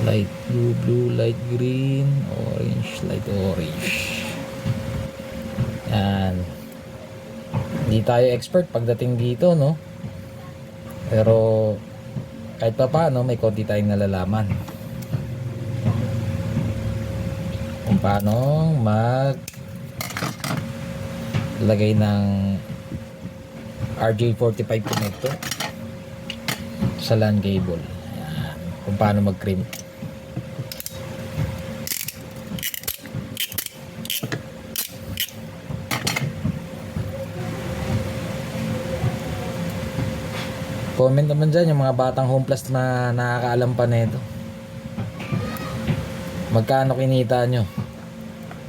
light blue, blue, light green, orange, light orange. Yan. Hindi tayo expert pagdating dito, no? Pero kahit pa paano may konti tayong nalalaman kung paano lagay ng RJ45 connector sa LAN cable. Yan. Kung paano mag-crimp. Comment naman dyan yung mga batang home plus na nakakaalam pa nito. Magkano kinita nyo?